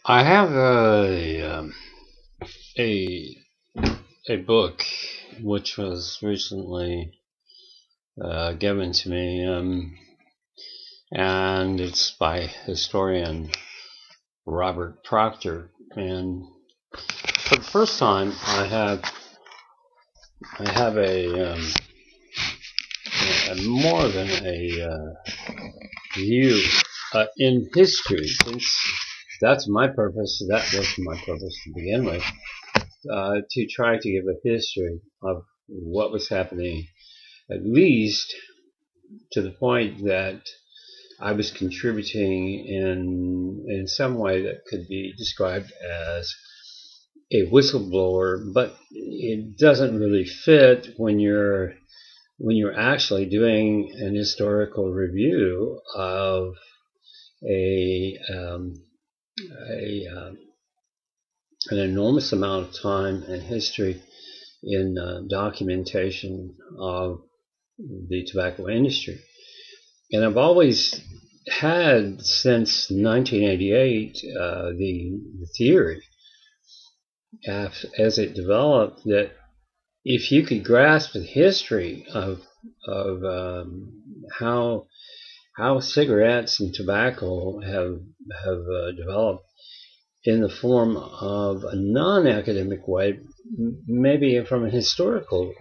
I have a a book which was recently given to me, and it's by historian Robert Proctor. And for the first time, I have a more than a view in history, since that's my purpose. That was my purpose to begin with. To try to give a history of what was happening, at least to the point that I was contributing in some way that could be described as a whistleblower, but it doesn't really fit when you're actually doing an historical review of a, um, a an enormous amount of time and history in documentation of the tobacco industry. And I've always had, since 1988, the theory, as it developed, that if you could grasp the history of how cigarettes and tobacco have developed in the form of a non-academic way, maybe from a historical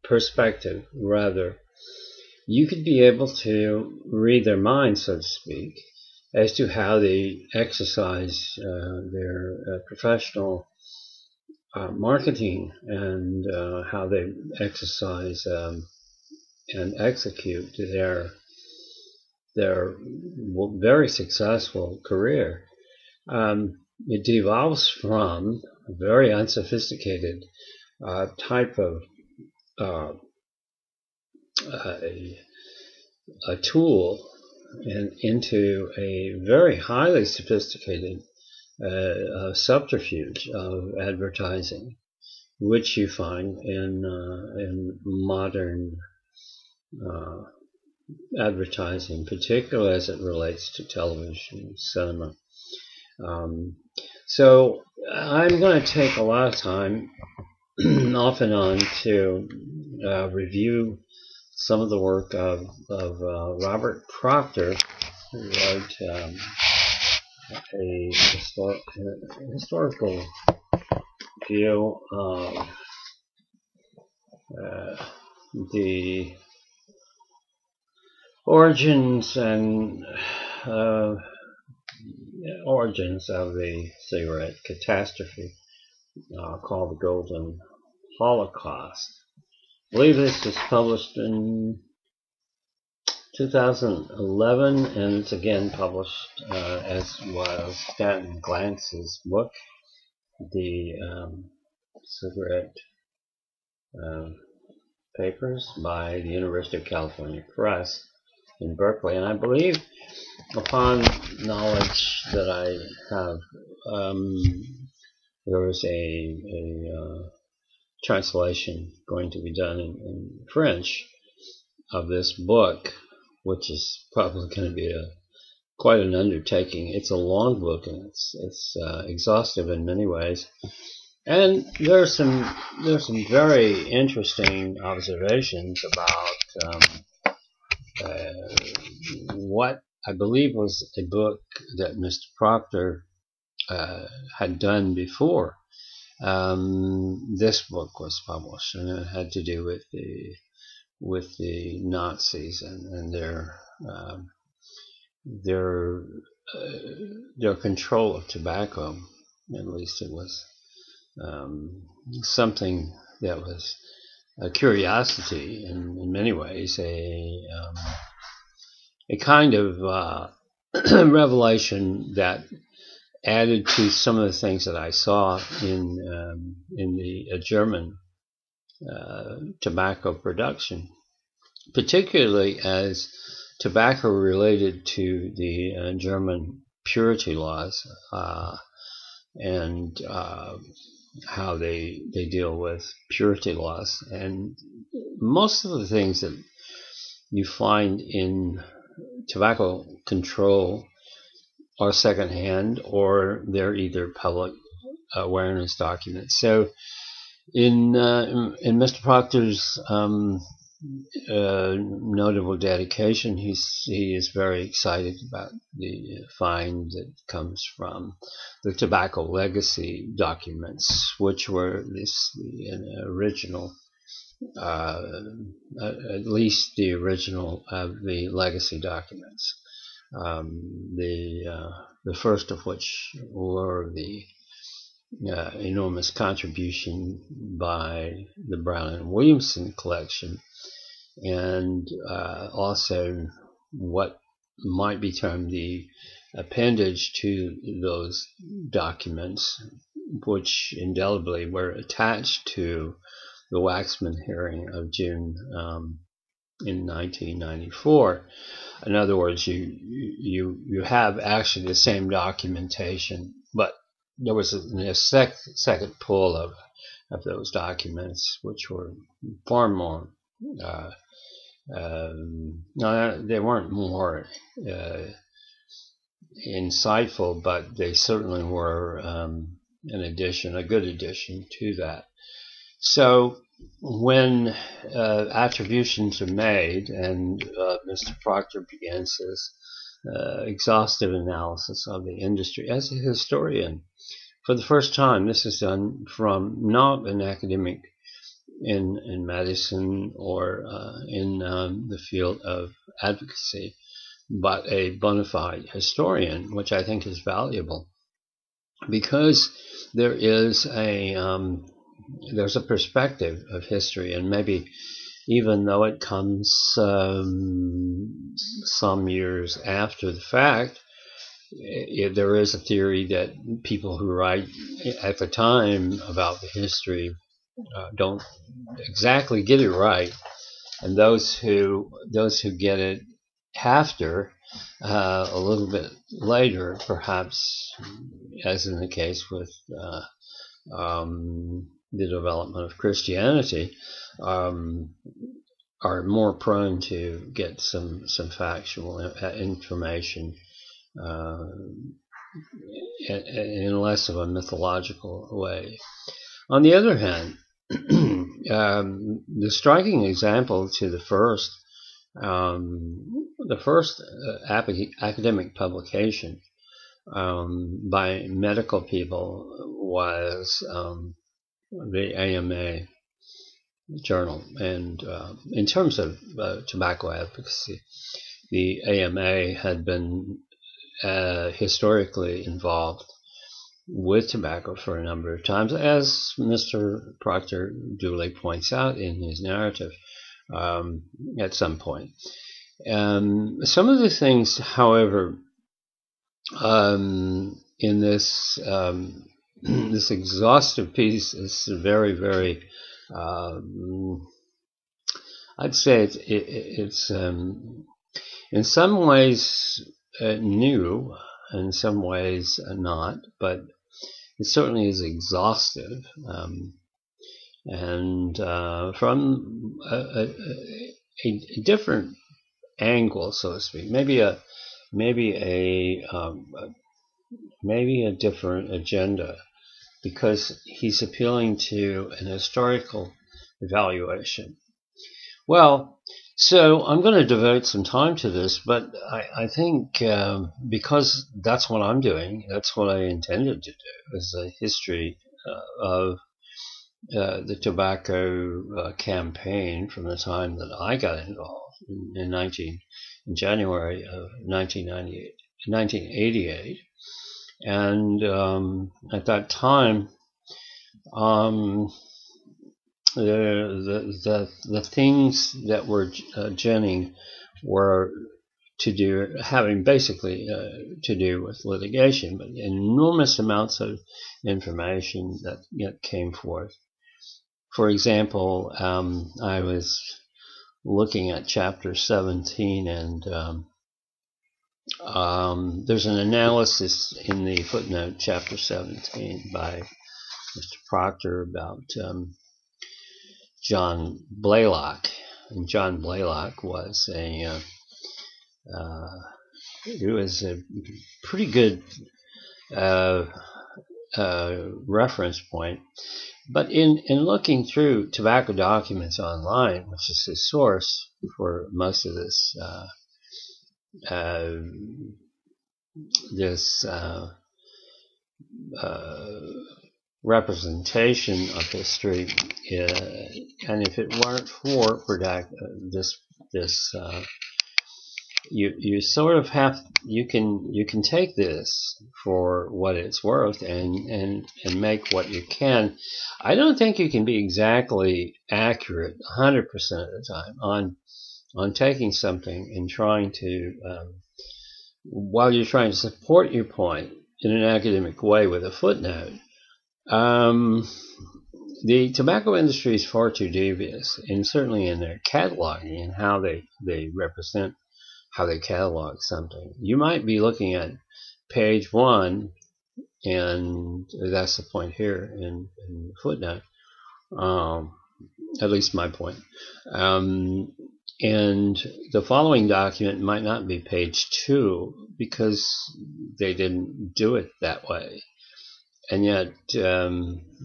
perspective rather, you could be able to read their minds, so to speak, as to how they exercise their professional marketing, and how they exercise and execute their very successful career. It devolves from a very unsophisticated type of a tool and into a very highly sophisticated subterfuge of advertising, which you find in modern advertising, particularly as it relates to television, cinema. So I'm going to take a lot of time off and on to review some of the work of Robert Proctor, who wrote a historical view of the origins and origins of the cigarette catastrophe, called the Golden Holocaust. I believe this was published in 2011, and it's again published as was Stanton Glantz's book, the cigarette papers, by the University of California Press in Berkeley. And I believe, upon knowledge that I have, there was a translation going to be done in French of this book, which is probably going to be quite an undertaking. It's a long book, and it's exhaustive in many ways. And there's some very interesting observations about what I believe was a book that Mr. Proctor had done before this book was published, and it had to do with the Nazis and their control of tobacco. At least it was something that was a curiosity in many ways, a kind of revelation that added to some of the things that I saw in the German tobacco production, particularly as tobacco related to the German purity laws, and how they deal with purity laws. And most of the things that you find in tobacco control are secondhand, or they're either public awareness documents. So in Mr. Proctor's notable dedication, he is very excited about the find that comes from the tobacco legacy documents, which were the original, at least the original of the legacy documents. The first of which were the enormous contribution by the Brown and Williamson collection, and also what might be termed the appendage to those documents, which indelibly were attached to the Waxman hearing of June in 1994. In other words, you have actually the same documentation, but there was a second pull of those documents, which were far more. No, they weren't more insightful, but they certainly were a good addition to that. So when attributions are made, and Mr. Proctor begins his exhaustive analysis of the industry as a historian, for the first time, this is done from not an academic in medicine or in the field of advocacy, but a bona fide historian, which I think is valuable, because there is there's a perspective of history, and maybe even though it comes some years after the fact, there is a theory that people who write at the time about the history don't exactly get it right, and those who get it after, a little bit later, perhaps, as in the case with the development of Christianity, are more prone to get some factual information in less of a mythological way. On the other hand, the striking example to the first academic publication by medical people was the AMA journal. And in terms of tobacco advocacy, the AMA had been historically involved with tobacco for a number of times, as Mr. Proctor duly points out in his narrative at some point. Some of the things, however, in this this exhaustive piece is very, very, I'd say it's in some ways new, in some ways not, but it certainly is exhaustive, and from a different angle, so to speak, maybe a different agenda, because he's appealing to an historical evaluation. Well, so I'm going to devote some time to this, but I think because that's what I'm doing, that's what I intended to do, is a history of the tobacco campaign from the time that I got involved in January of 1988. And at that time, the things that were ginning were having basically to do with litigation, but enormous amounts of information that came forth. For example, I was looking at chapter 17, and there's an analysis in the footnote, chapter 17, by Mr. Proctor about John Blaylock. And John Blaylock was it was a pretty good uh, reference point. But in looking through tobacco documents online, which is the source for most of uh, this uh, representation of history, and if it weren't for this you sort of have you can take this for what it's worth and make what you can. I don't think you can be exactly accurate 100% of the time on taking something and trying to while you're trying to support your point in an academic way with a footnote. Um, the tobacco industry is far too devious, and certainly in their cataloging and how they represent how they catalog something. You might be looking at page 1, and that's the point here in the footnote, at least my point. And the following document might not be page 2 because they didn't do it that way. And yet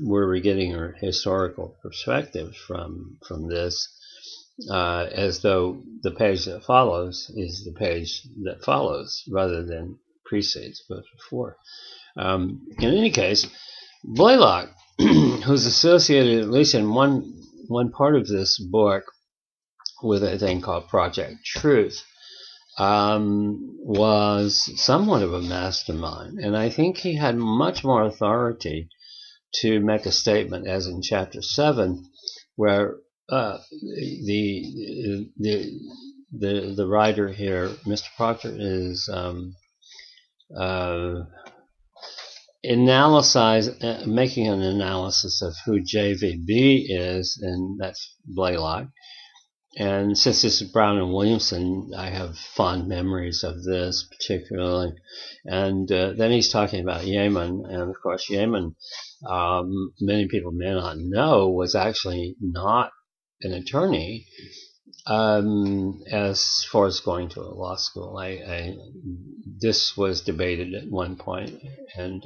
we're getting a historical perspective from this, as though the page that follows is the page that follows rather than precedes but before. In any case, Blaylock, who's associated at least in one part of this book with a thing called Project Truth, was somewhat of a mastermind, and I think he had much more authority to make a statement, as in chapter 7, where the writer here, Mr. Proctor, is making an analysis of who JVB is, and that's Blaylock. And since this is Brown and Williamson, I have fond memories of this particularly. And then he's talking about Yeaman, and of course Yeaman, many people may not know, was actually not an attorney as far as going to a law school. This was debated at one point, and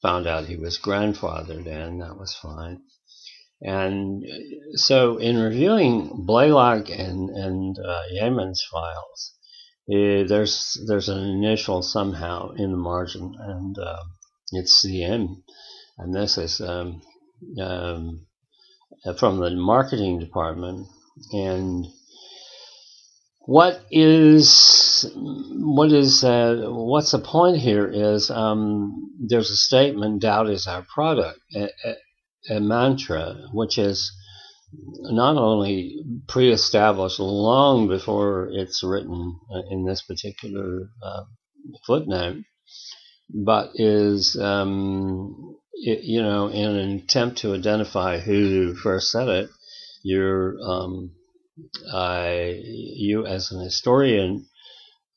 found out he was grandfathered, and that was fine. And so in reviewing Blaylock and Yeaman's files, there's an initial somehow in the margin, and it's CM, and this is from the marketing department. And what's the point here is there's a statement, doubt is our product, a mantra which is not only pre-established long before it's written in this particular footnote, but is in an attempt to identify who first said it. You as an historian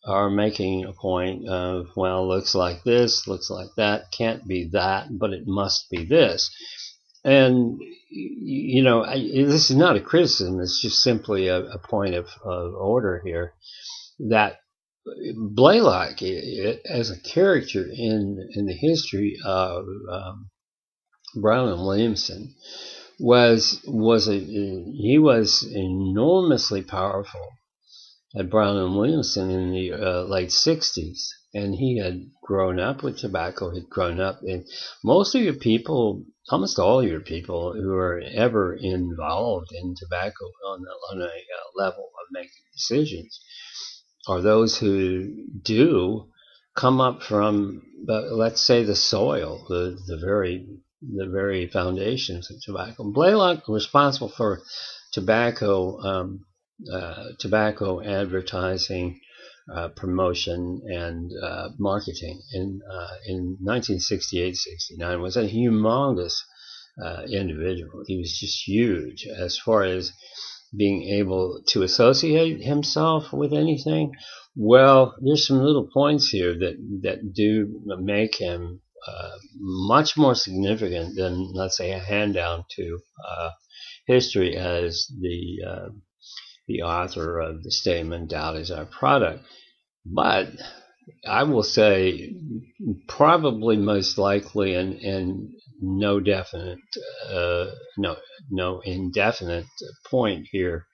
are making a point of, well, looks like this, looks like that, can't be that, but it must be this. And, this is not a criticism, it's just simply a point of order here, that Blaylock, as a character in the history of Brown and Williamson, he was enormously powerful at Brown and Williamson in the late 60s. And he had grown up with tobacco, had grown up in most of your people, almost all your people who are ever involved in tobacco on a level of making decisions, or those who do come up from, let's say, the soil, the very foundations of tobacco. Blaylock was responsible for tobacco advertising, promotion, and marketing in 1968-69. Was a humongous individual. He was just huge as far as being able to associate himself with anything. Well, there's some little points here that do make him much more significant than, let's say, a hand-down to history as the author of the statement, doubt is our product. But I will say probably most likely and no definite uh, no no indefinite point here.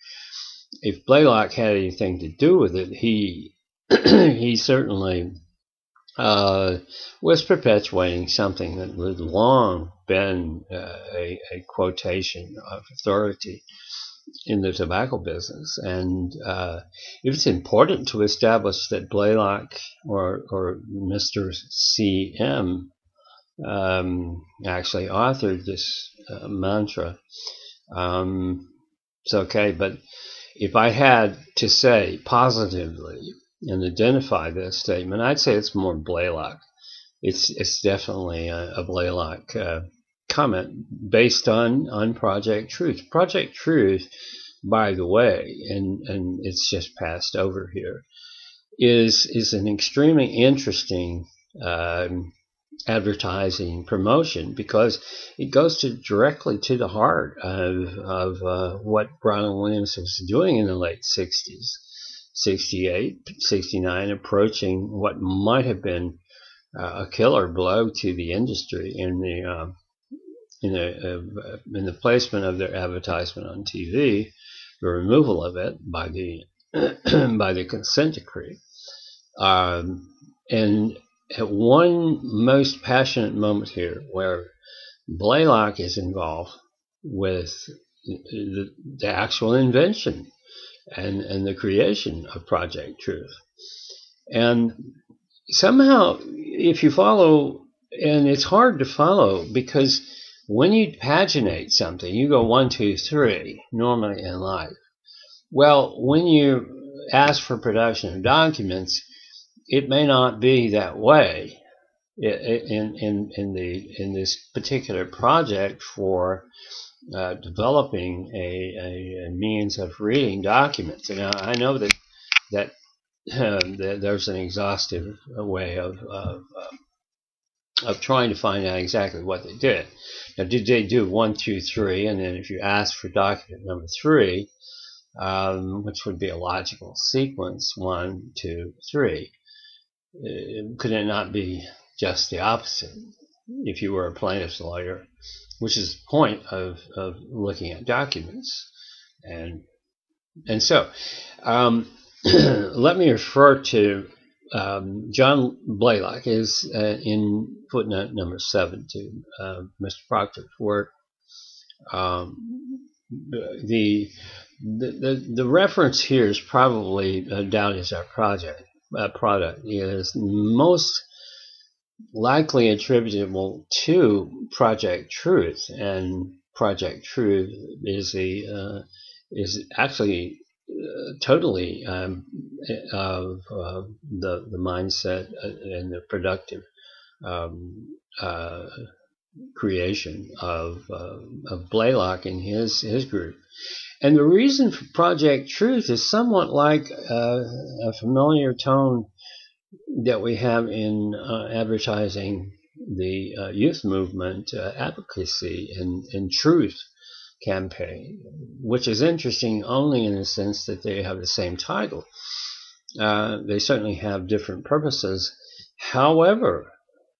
If Blaylock had anything to do with it, he he certainly was perpetuating something that had long been a quotation of authority in the tobacco business. And if it's important to establish that Blaylock or Mr. C.M. Actually authored this mantra, it's okay. But if I had to say positively and identify this statement, I'd say it's more Blaylock. It's definitely a Blaylock comment based on Project Truth. Project Truth, by the way, and it's just passed over here, is an extremely interesting advertising promotion because it goes directly to the heart of what Brown and Williams was doing in the late 60s, 68, 69, approaching what might have been a killer blow to the industry in the placement of their advertisement on TV, the removal of it by the by the consent decree, and at one most passionate moment here, where Blaylock is involved with the actual invention and the creation of Project Truth, and somehow, if you follow, and it's hard to follow because when you paginate something, you go 1, 2, 3 normally in life. Well, when you ask for production of documents, it may not be that way in this particular project for developing a means of reading documents. And I know that there's an exhaustive way of trying to find out exactly what they did. Now, did they do 1, 2, 3, and then if you ask for document number 3, which would be a logical sequence, 1, 2, 3, could it not be just the opposite if you were a plaintiff's lawyer, which is the point of looking at documents? And so let me refer to John Blaylock is in footnote number 7 to Mr. Proctor's work. The reference here is probably down as our product. It is most likely attributable to Project Truth, and Project Truth is actually totally of the mindset and the productive creation of Blaylock and his group. And the reason for Project Truth is somewhat like a familiar tone that we have in advertising the youth movement advocacy and truth campaign, which is interesting only in the sense that they have the same title. They certainly have different purposes. However,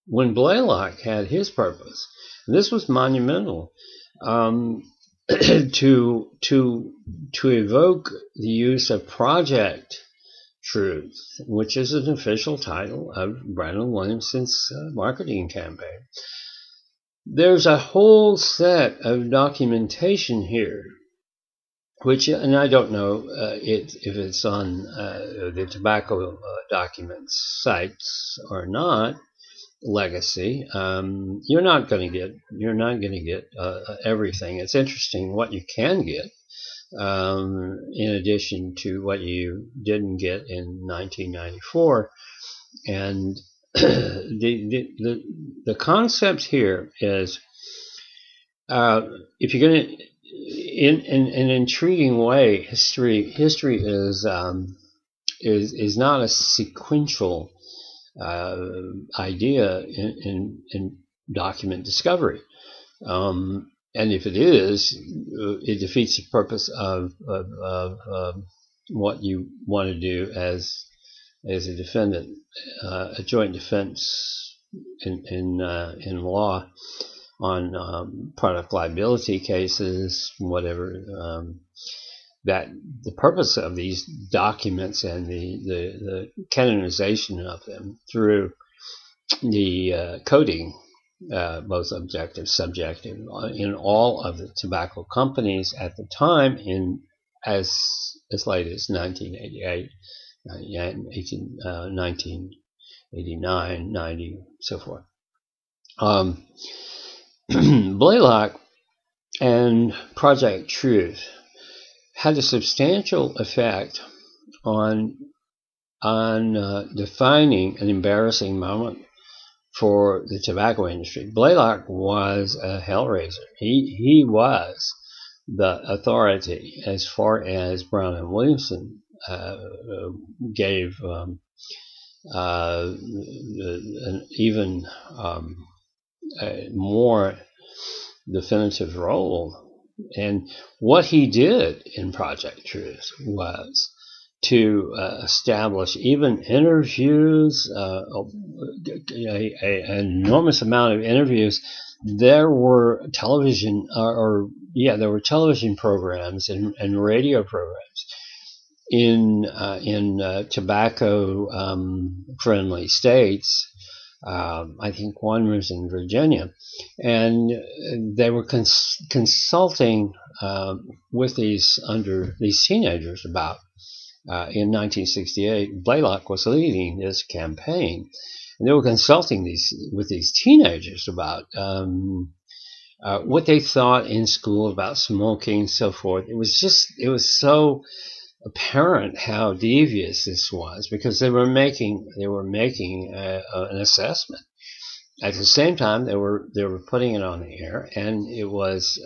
when Blaylock had his purpose, and this was monumental, to evoke the use of Project Truth, which is an official title of Brandon Williamson's marketing campaign. There's a whole set of documentation here, which, and I don't know if it's on the tobacco documents sites or not. Legacy, you're not going to get everything. It's interesting what you can get, in addition to what you didn't get in 1994. And the concept here is, if you're going to, in an intriguing way, history is not a sequential idea in document discovery, and if it is, it defeats the purpose of what you want to do as as a defendant, a joint defense in law on product liability cases, whatever. That the purpose of these documents and the canonization of them through the coding, both objective, subjective, in all of the tobacco companies at the time, in as late as 1988, 1989, 90, so forth. Blaylock and Project Truth had a substantial effect on defining an embarrassing moment for the tobacco industry. Blaylock was a hellraiser. He was the authority as far as Brown and Williamson gave an even more definitive role. And what he did in Project Truth was to establish even interviews, an enormous amount of interviews. There were television, there were television programs and radio programs in tobacco friendly states. I think one was in Virginia, and they were consulting with these teenagers about. In 1968, Blaylock was leading this campaign, and they were consulting with these teenagers about what they thought in school about smoking and so forth. It was so apparent how devious this was, because they were making an assessment. At the same time, they were putting it on the air, and it was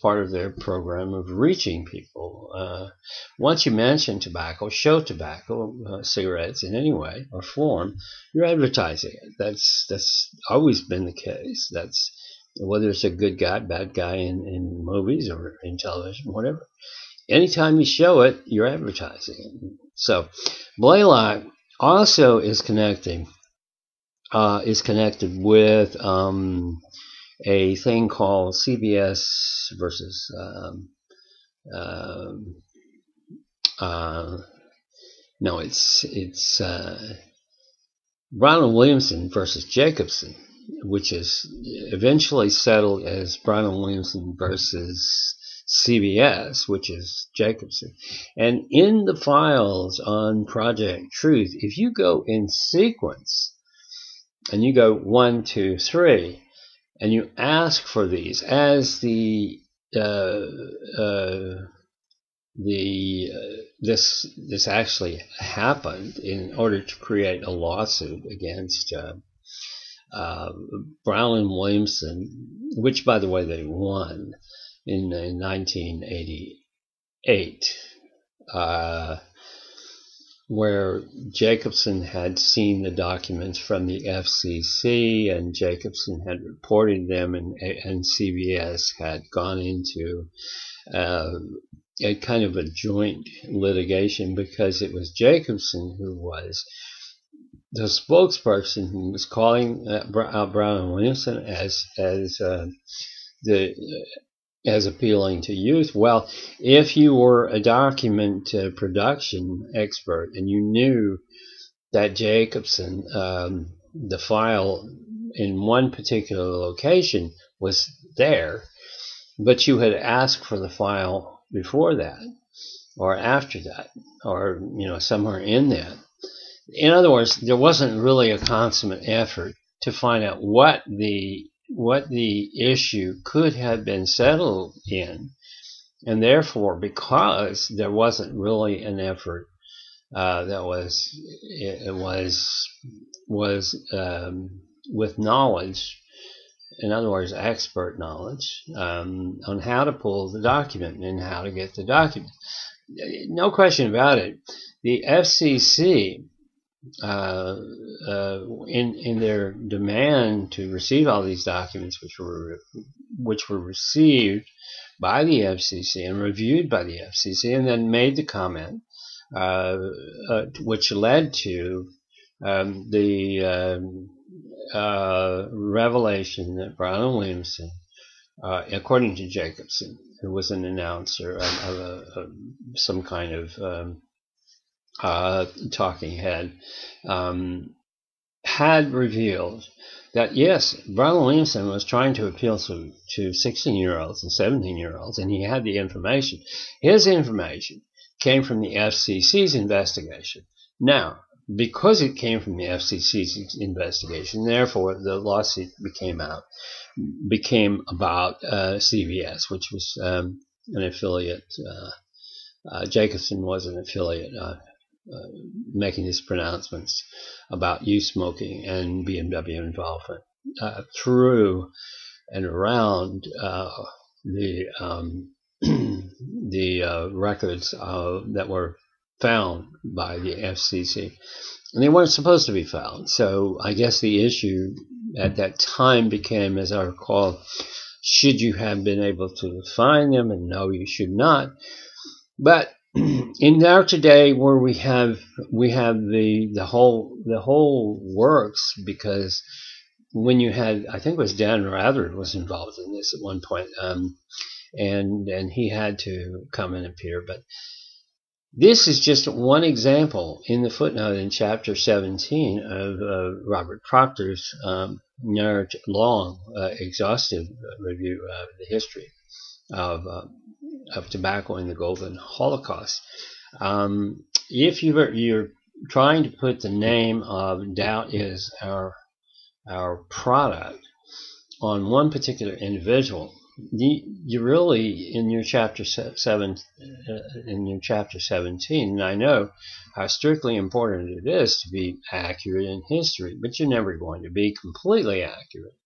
part of their program of reaching people. Once you mention tobacco, show tobacco, cigarettes in any way or form, you're advertising it. That's always been the case. That's whether it's a good guy, bad guy in movies or in television, whatever. Anytime you show it, you're advertising it. So Blaylock also is connected with a thing called CBS versus it's Brown and Williamson versus Jacobson, which is eventually settled as Brown and Williamson versus CBS, which is Jacobson. And in the files on Project Truth, if you go in sequence and you go 1, 2, 3, and you ask for these as this actually happened in order to create a lawsuit against Brown and Williamson, which, by the way, they won in 1988, where Jacobson had seen the documents from the FCC, and Jacobson had reported them, and CBS had gone into a kind of a joint litigation, because it was Jacobson who was the spokesperson who was calling Brown and Williamson as appealing to youth. Well, if you were a document production expert and you knew that Jacobson, the file in one particular location was there, but you had asked for the file before that or after that, or somewhere in that. In other words, there wasn't really a consummate effort to find out what the issue could have been settled in, and therefore, because there wasn't really an effort that was with knowledge, in other words, expert knowledge, on how to pull the document and how to get the document. No question about it. The FCC, in their demand to receive all these documents, which were received by the FCC and reviewed by the FCC, and then made the comment which led to the revelation that Brown and Williamson, according to Jacobson, who was an announcer of some kind of talking head, had revealed that yes, Brown and Williamson was trying to appeal to 16-year-olds and 17-year-olds, and he had the information. His information came from the FCC's investigation. Now, because it came from the FCC's investigation, therefore the lawsuit became about CBS, which was an affiliate. Jacobson was an affiliate, making his pronouncements about youth smoking and BMW involvement through and around the records that were found by the FCC. And they weren't supposed to be found. So I guess the issue at that time became, as I recall, should you have been able to find them? And no, you should not. But in now today, where we have the whole works, because when you had, I think it was Dan Rather was involved in this at one point, and he had to come and appear. But this is just one example in the footnote in chapter 17 of Robert Proctor's long, exhaustive review of the history of tobacco in the Golden Holocaust. If you're trying to put the name of Doubt Is Our Product on one particular individual, you really, in your chapter 17, and I know how strictly important it is to be accurate in history, but you're never going to be completely accurate.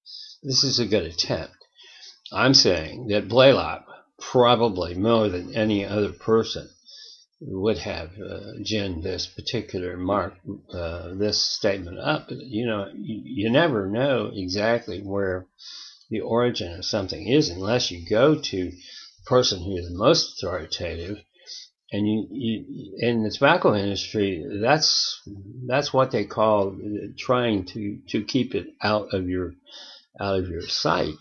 This is a good attempt. I'm saying that Blaylock, probably more than any other person, would have ginned this particular this statement up. You never know exactly where the origin of something is unless you go to the person who is the most authoritative. And you in the tobacco industry, that's what they call trying to keep it out of your sight.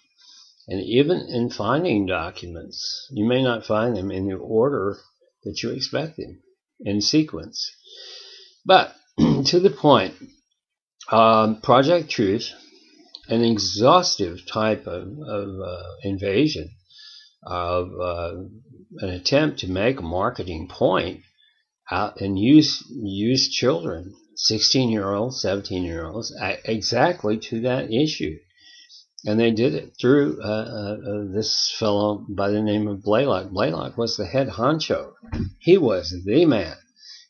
And even in finding documents, you may not find them in the order that you expect them, in sequence. But to the point, Project Truth, an exhaustive type of invasion of an attempt to make a marketing point out and use children, 16-year-olds, 17-year-olds, exactly to that issue. And they did it through this fellow by the name of Blaylock. Blaylock was the head honcho. He was the man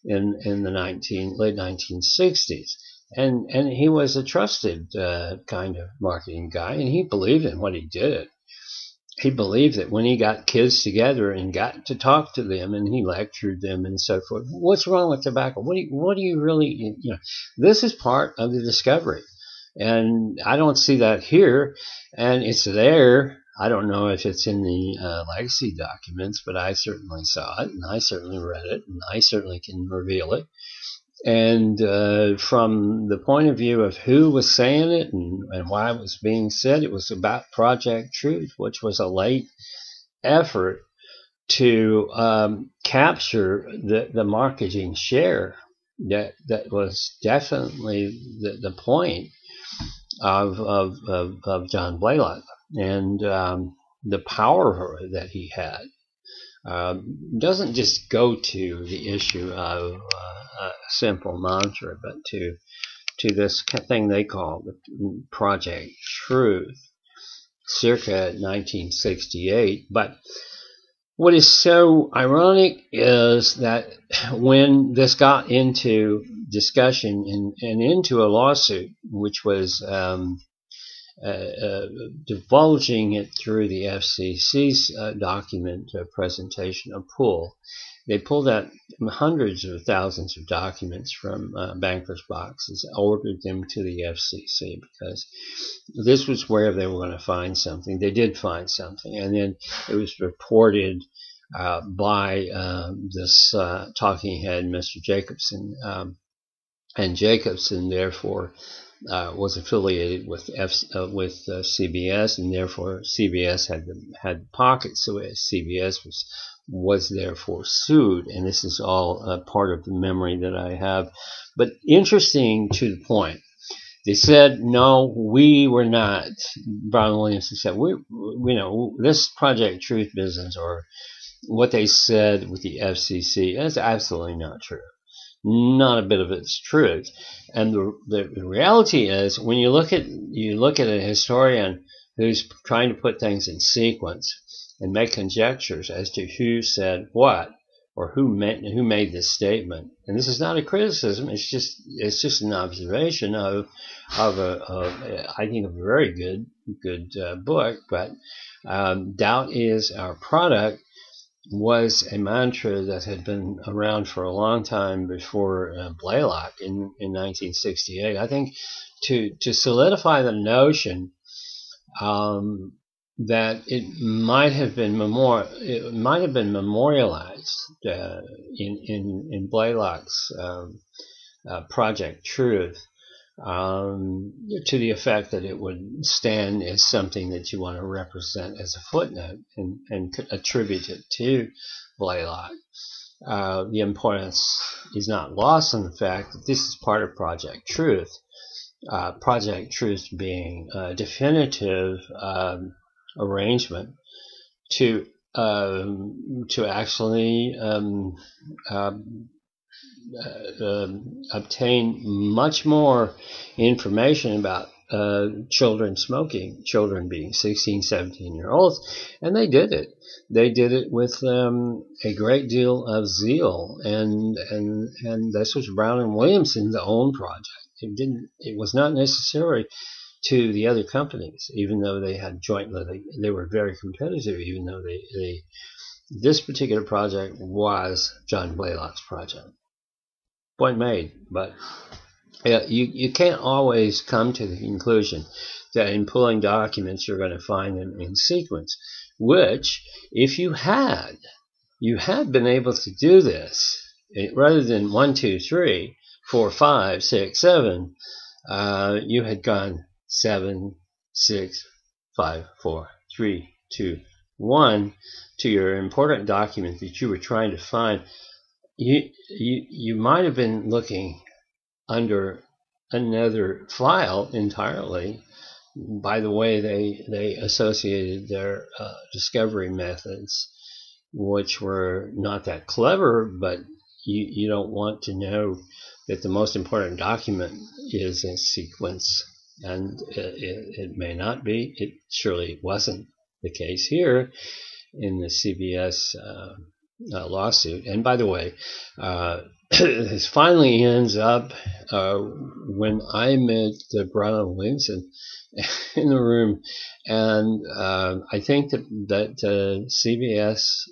in the late 1960s. And he was a trusted kind of marketing guy, and he believed in what he did. He believed that when he got kids together and got to talk to them, and he lectured them and so forth, what's wrong with tobacco? What do you really, this is part of the discovery. And I don't see that here, and it's there. I don't know if it's in the legacy documents, but I certainly saw it, and I certainly read it, and I certainly can reveal it. And from the point of view of who was saying it and why it was being said, it was about Project Truth, which was a late effort to capture the marketing share that was definitely the point of John Blaylock, and the power that he had doesn't just go to the issue of a simple mantra, but to this thing they call the Project Truth, circa 1968. But what is so ironic is that when this got into discussion and into a lawsuit, which was divulging it through the FCC's document presentation of pool, they pulled out hundreds of thousands of documents from bankers' boxes, ordered them to the FCC because this was where they were going to find something. They did find something, and then it was reported by this talking head, Mr. Jacobson, and Jacobson therefore was affiliated with CBS, and therefore CBS had pockets, so CBS was therefore sued, and this is all part of the memory that I have. But interesting to the point, they said, no, we were not. Brown and Williamson said, we know this Project Truth business, or what they said with the FCC, is absolutely not true. Not a bit of it's truth. And the reality is, when you look at a historian who's trying to put things in sequence and make conjectures as to who said what, or who made this statement, and this is not a criticism, it's just an observation of I think a very good book. But doubt is our product was a mantra that had been around for a long time before Blaylock in 1968. I think to solidify the notion that it might have been memorialized in Blaylock's Project Truth, to the effect that it would stand as something that you want to represent as a footnote and attribute it to Blaylock. The importance is not lost on the fact that this is part of Project Truth. Project Truth being a definitive arrangement to actually obtain much more information about children smoking, children being 16, 17-year-olds, and they did it. They did it with a great deal of zeal, and this was Brown and Williamson's own project. It was not necessary to the other companies, even though they had jointly, they were very competitive, even though this particular project was John Blaylock's project. Point made. But you can't always come to the conclusion that in pulling documents you're going to find them in sequence, which, if you had been able to do this, rather than 1, 2, 3, 4, 5, 6, 7, you had gone 7, 6, 5, 4, 3, 2, 1 to your important document that you were trying to find. You might have been looking under another file entirely. By the way, they associated their discovery methods, which were not that clever, but you don't want to know that the most important document is in sequence, and it may not be. It surely wasn't the case here in the CBS lawsuit. And by the way, this finally ends up when I met Brown and Williamson in the room, and I think that CBS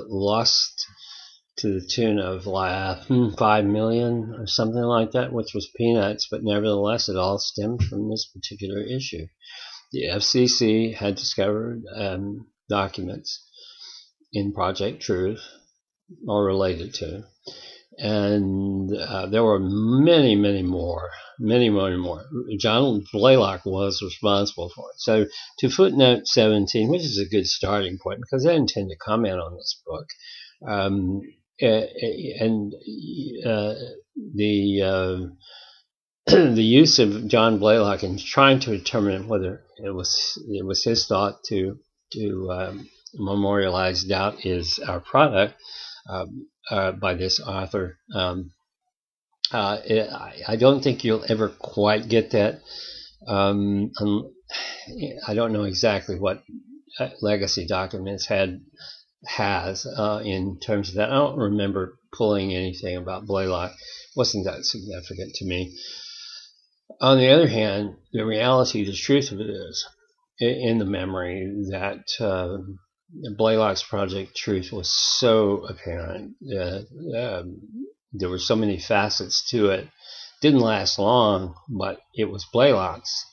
lost to the tune of $5 million or something like that, which was peanuts, but nevertheless it all stemmed from this particular issue. The FCC had discovered documents in Project Truth, or related to, and there were many more. John Blaylock was responsible for it. So to footnote 17, which is a good starting point, because I intend to comment on this book, and the use of John Blaylock in trying to determine whether it was his thought to memorialize doubt is our product by this author. I don't think you'll ever quite get that. I don't know exactly what Legacy Documents has in terms of that. I don't remember pulling anything about Blaylock. It wasn't that significant to me. On the other hand, the reality, the truth of it is, in the memory, that Blaylock's Project Truth was so apparent. There were so many facets to it. Didn't last long, but it was Blaylock's.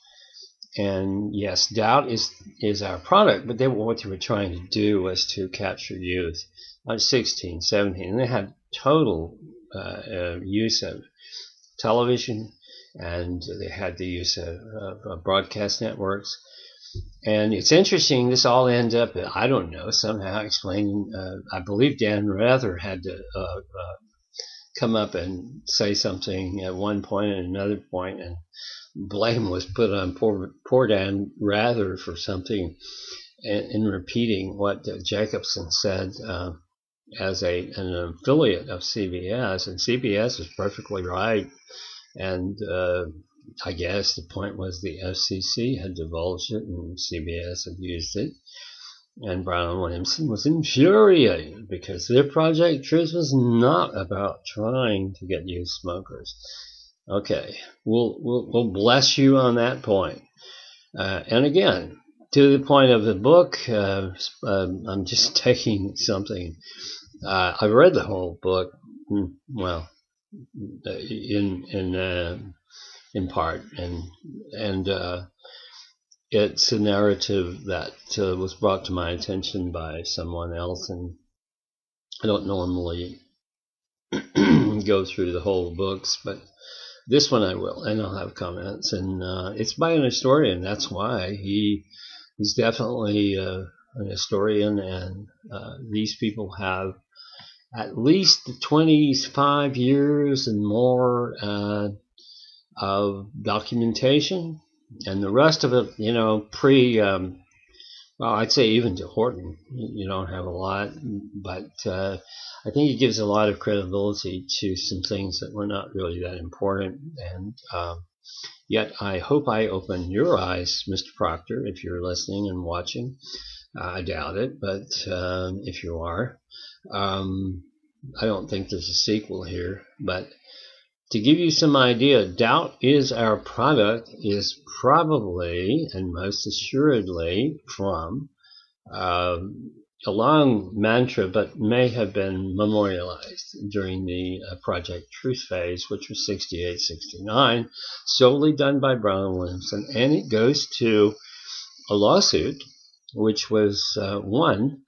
And yes, doubt is our product, but what they were trying to do was to capture youth. I was 16, 17, and they had total use of television, and they had the use of broadcast networks. And it's interesting, this all ends up, I don't know, somehow explaining, I believe Dan Rather had to come up and say something at one point and another point, and blame was put on poor Dan Rather for something in repeating what Jacobson said as an affiliate of CBS, and CBS was perfectly right. And I guess the point was the FCC had divulged it and CBS had used it. And Brown and Williamson was infuriated because their Project Truth was not about trying to get youth smokers. Okay, we'll bless you on that point. And again, to the point of the book, I'm just taking something. I've read the whole book, well, in part, and it's a narrative that was brought to my attention by someone else, and I don't normally go through the whole books, but this one I will, and I'll have comments. And it's by an historian. That's why he's definitely an historian, and these people have at least 25 years and more of documentation, and the rest of it, well, I'd say even to Horton, you don't have a lot, but I think it gives a lot of credibility to some things that were not really that important. And yet I hope I open your eyes, Mr. Proctor, if you're listening and watching. I doubt it, but if you are, I don't think there's a sequel here. But to give you some idea, doubt is our product is probably and most assuredly from a long mantra, but may have been memorialized during the Project Truth phase, which was 68, 69, solely done by Brown and Williamson. And it goes to a lawsuit which was won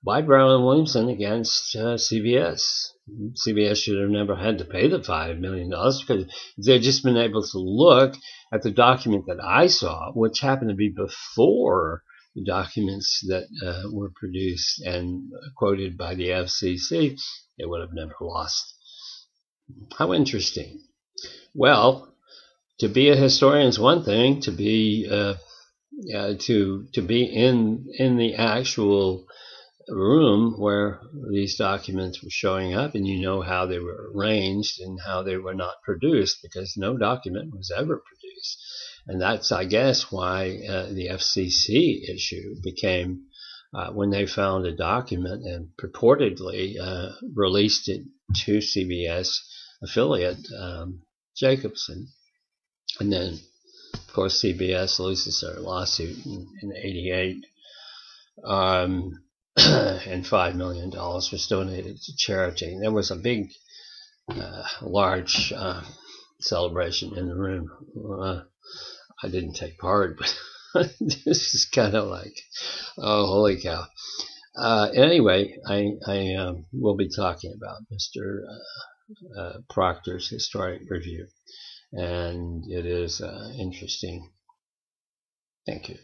by Brown and Williamson against CBS. CBS should have never had to pay the $5 million because they'd just been able to look at the document that I saw, which happened to be before the documents that were produced and quoted by the FCC. They would have never lost. How interesting. Well, to be a historian is one thing. To be to be in the actual room where these documents were showing up, and you know how they were arranged and how they were not produced, because no document was ever produced. And that's, I guess, why the FCC issue became when they found a document and purportedly released it to CBS affiliate Jacobson. And then, of course, CBS loses their lawsuit in 88. And $5 million was donated to charity. There was a big, large celebration in the room. I didn't take part, but this is kind of like, oh, holy cow. Anyway, I will be talking about Mr. Proctor's historic review, and it is interesting. Thank you.